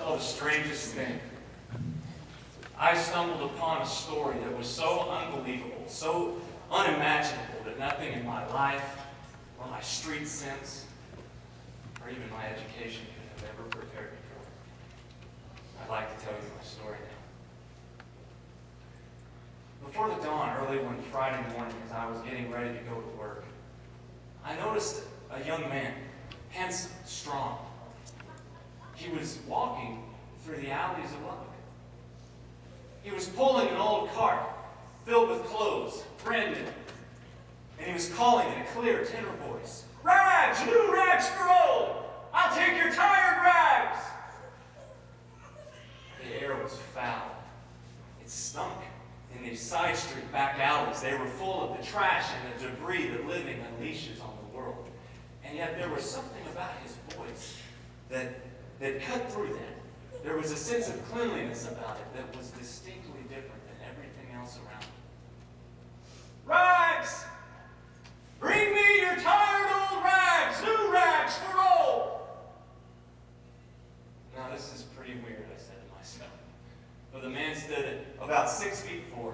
Oh, the strangest thing. I stumbled upon a story that was so unbelievable, so unimaginable that nothing in my life, or my street sense, or even my education could have ever prepared me for. I'd like to tell you my story now. Before the dawn, early one Friday morning, as I was getting ready to go to work, I noticed a young man, handsome, strong. He was walking through the alleys of Lubbock. He was pulling an old cart filled with clothes, brand new. And he was calling in a clear tenor voice, "Rags, new rags for old! I'll take your tired rags!" The air was foul. It stunk. In these side street back alleys, they were full of the trash and the debris that living unleashes on the world. And yet there was something about his voice that cut through that. There was a sense of cleanliness about it that was distinctly different than everything else around him. "Rags! Bring me your tired old rags! New rags for old!" Now this is pretty weird, I said to myself. But the man stood about 6 feet 4.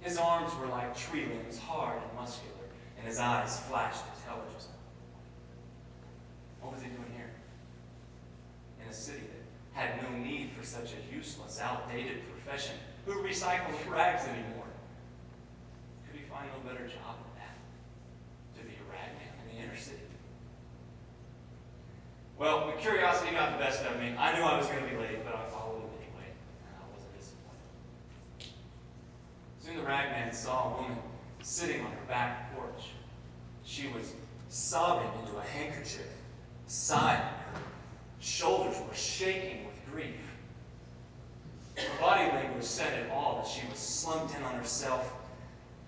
His arms were like tree limbs, hard and muscular, and his eyes flashed intelligence. What was he doing here? In a city that had no need for such a useless, outdated profession. Who recycles rags anymore? Could he find no better job than that? To be a ragman in the inner city? Well, the curiosity got the best of me. I knew I was going to be late, but I followed him anyway, and I wasn't disappointed. Soon the ragman saw a woman sitting on her back porch. She was sobbing into a handkerchief, sighing. Her shoulders were shaking with grief. Her body language said it all, that she was slumped in on herself,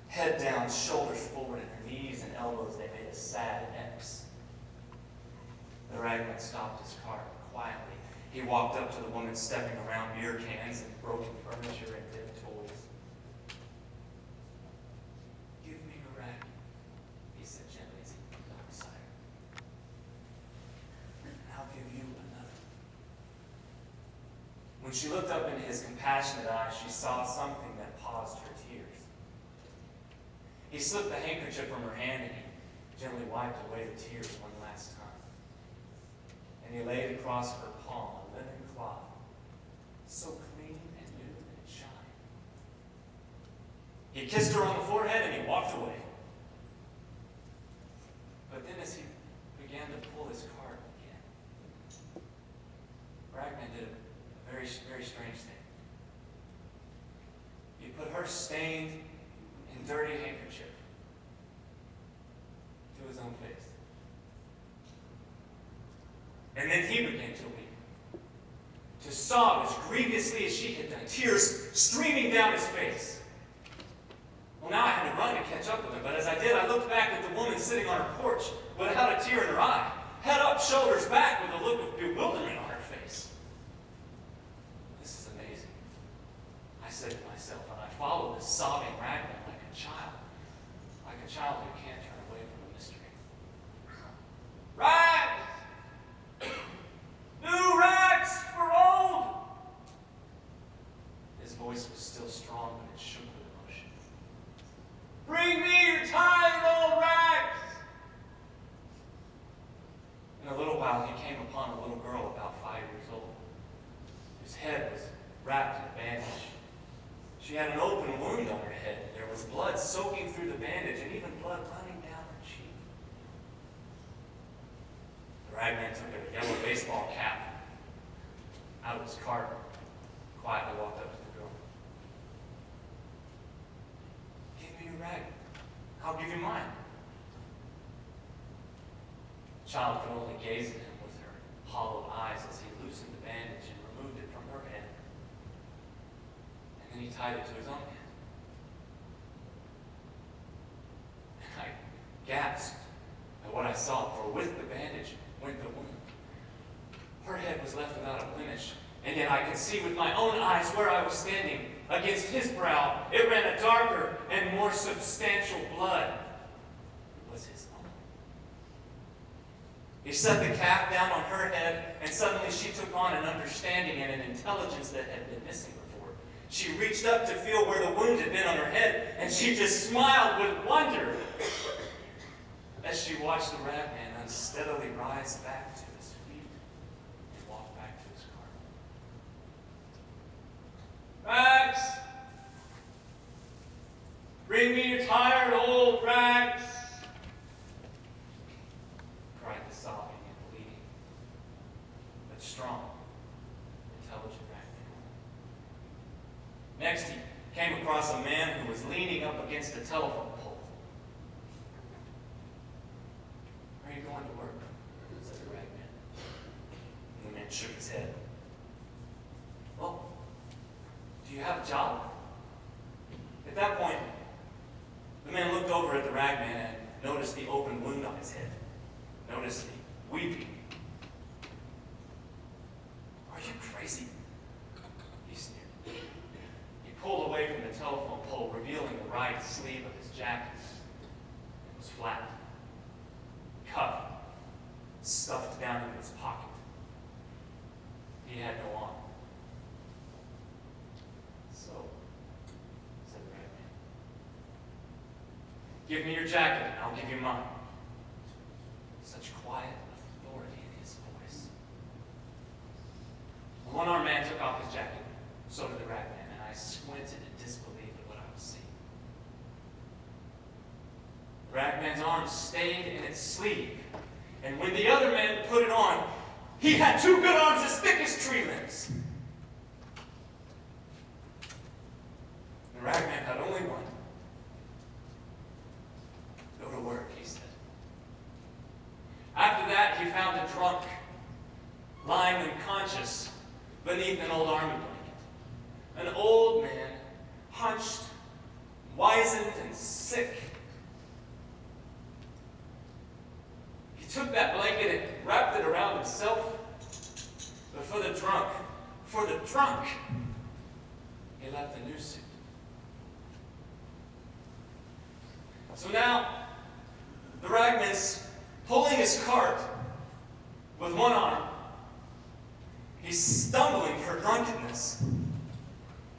head down, shoulders forward, and her knees and elbows, they made a sad X. The ragman stopped his car quietly. He walked up to the woman stepping around beer cans and broken furniture and dead toys. "Give me your rag," he said gently as he got beside her. "And I'll give you another." When she looked up into his compassionate eyes, she saw something that paused her tears. He slipped the handkerchief from her hand and he gently wiped away the tears one last time. And he laid across her palm a linen cloth, so clean and new that it shined. He kissed her on the forehead and he walked away. But then as he began to pull his cart again, Ragman did a very, very strange thing. He put her stained and dirty handkerchief to his own face. And then he began to weep, to sob as grievously as she had done, tears streaming down his face. Well, now I had to run to catch up with him, but as I did, I looked back at the woman sitting on her porch without a tear in her eye, head up, shoulders back, with a look of bewilderment on her face. "This is amazing," I said to myself, and I followed this sobbing ragman like a child who can't turn away from a mystery. "Rags! New rags for old!" His voice was still strong, but it shook with emotion. "Bring me your tired old rags!" In a little while, he came upon a little girl about 5 years old, whose head was wrapped in a bandage. She had an open wound on her head. There was blood soaking through the bandage and even blood running down her cheek. The ragman took a yellow baseball cap out of his cart, quietly walked up to the girl. "Give me your rag. I'll give you mine." The child could only gaze at him with her hollow eyes as he loosened the bandage and removed it from her head. And then he tied it to his own hand. And I gasped at what I saw, for with the bandage went the woman. Her head was left without a blemish, and yet I could see with my own eyes where I was standing. Against his brow, it ran a darker and more substantial blood. It was his own. He set the cap down on her head, and suddenly she took on an understanding and an intelligence that had been missing before. She reached up to feel where the wound had been on her head, and she just smiled with wonder as she watched the Ragman unsteadily rise back to his feet and walk back to his car. Rags! Bring me your tired old rags! Cried the sobbing and bleeding, but strong, intelligent Ragman. Next, he came across a man who was leaning up against a telephone pole. Are you going to work? Said the Ragman. And the man shook his head. Well, do you have a job? At that point, the man looked over at the Ragman and noticed the open wound on his head. Noticed the weeping. Are you crazy? He sneered. He pulled away from the telephone pole, revealing the right sleeve of his jacket. It was flat, cuffed, stuffed down into his pocket. He had no arm. So, said the Ragman, give me your jacket and I'll give you mine. Such quiet authority in his voice. The one-armed man took off his jacket. So did the Ragman, and I squinted in disbelief at what I was seeing. The Ragman's arm stayed in its sleeve, and when the other man put it on, he had two good arms as thick as tree limbs. The Ragman had only one. Go to work, he said. After that, he found a drunk, lying unconscious beneath an old army blanket. An old man, hunched, wizened, and sick. He took that blanket and wrapped it around himself. But for the drunk, he left a new suit. So now, the Ragman's pulling his cart with one arm. He's stumbling for drunkenness.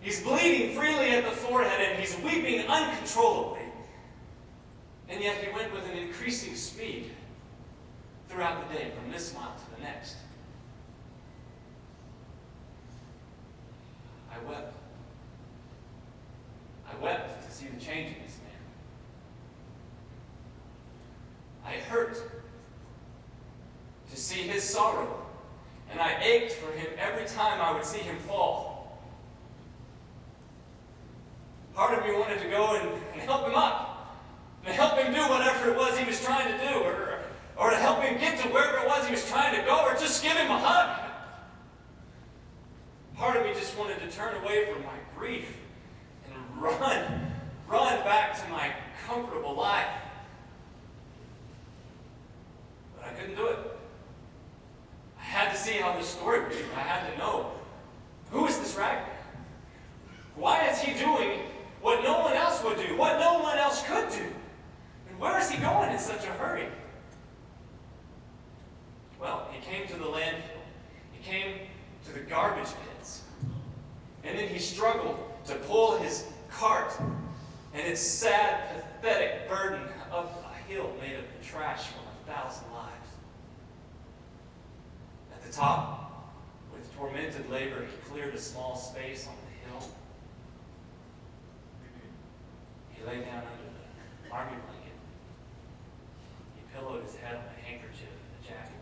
He's bleeding freely at the forehead, and he's weeping uncontrollably. And yet he went with an increasing speed throughout the day, from this mile to the next. I wept. I wept to see the change in this man. I hurt to see his sorrow, and I ached for him every time I would see him fall. Part of me wanted to go and help him up, and help him do whatever it was he was trying to do, or to help him get to wherever it was he was trying to go, or just give him a hug. Part of me just wanted to turn away from my grief and run back to my comfortable life. But I couldn't do it. I had to see how this story would be. I had to know, who is this Ragman? Why is he doing what no one else would do, what no one else could do? And where is he going in such a hurry? Well, he came to the landfill. He came to the garbage pits. And then he struggled to pull his cart and its sad, pathetic burden up a hill made of the trash from 1,000 lives. At the top, with tormented labor, he cleared a small space on the hill. He lay down under the army blanket. He pillowed his head on a handkerchief and a jacket.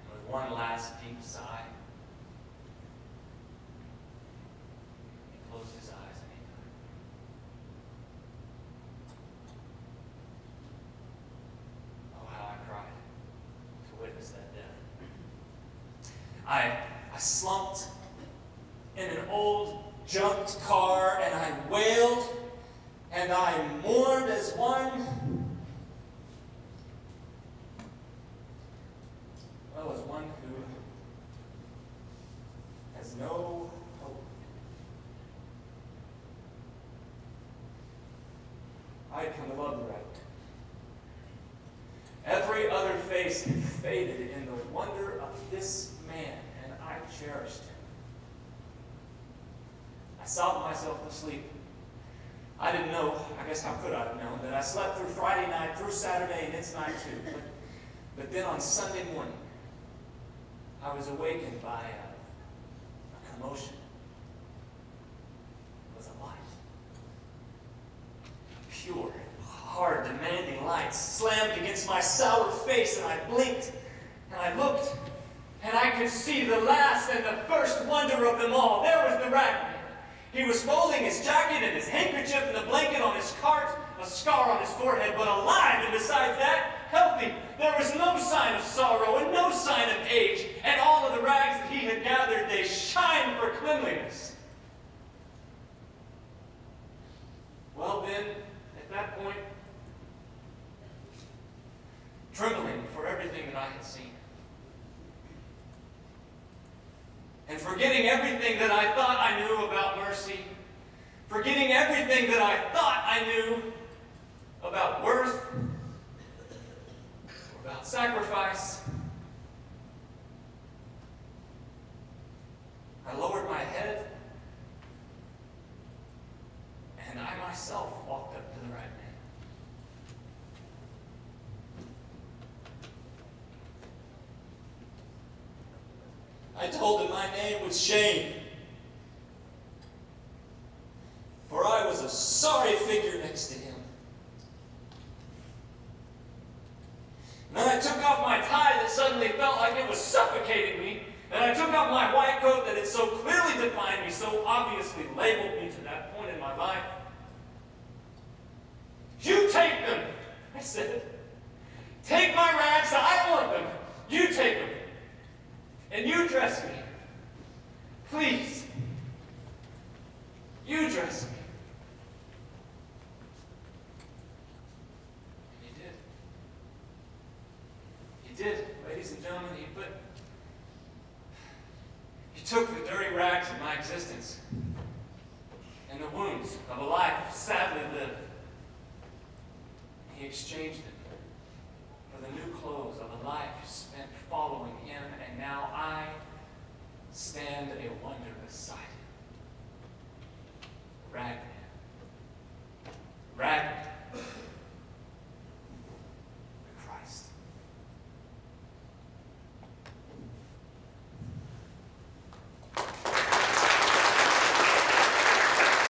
And with one last deep sigh, he closed his eyes and he died. Oh, how I cried to witness that death. I slumped in an old junked car, and I wailed, and I mourned as one, well, as one who has no hope. I had come to love the Ragman. Every other face and faded in the wonder of this man, and I cherished him. I sobbed myself to sleep. I didn't know, I guess how could I have known, that I slept through Friday night, through Saturday, and its night too. But then on Sunday morning, I was awakened by a commotion. It was a light. Pure, hard, demanding light slammed against my sour face, and I blinked, and I looked, and I could see the last and the first wonder of them all. There was the Ragman. He was folding his jacket and his handkerchief and the blanket on his cart, a scar on his forehead, but alive, and besides that, healthy. There was no sign of sorrow and no sign of age, and all of the rags that he had gathered, they shined for cleanliness. Well then, at that point, trembling for everything that I had seen, and forgetting everything that I thought I knew about mercy, forgetting everything that I thought I knew about worth, about sacrifice, I lowered my head, and I myself walked up to the Ragman. I told him my name was Shane, for I was a sorry figure next to him. And then I took off my tie that suddenly felt like it was suffocating me, and I took off my white coat that had so clearly defined me, so obviously labeled me to that point in my life. You take them, I said. Take my rags, I don't want them. You take them. And you dress me. Please. You dress me. And he did, ladies and gentlemen. He took the dirty rags of my existence and the wounds of a life sadly lived. He exchanged them for the new clothes of a life spent following him, and now I stand a wonder beside him. Ragman.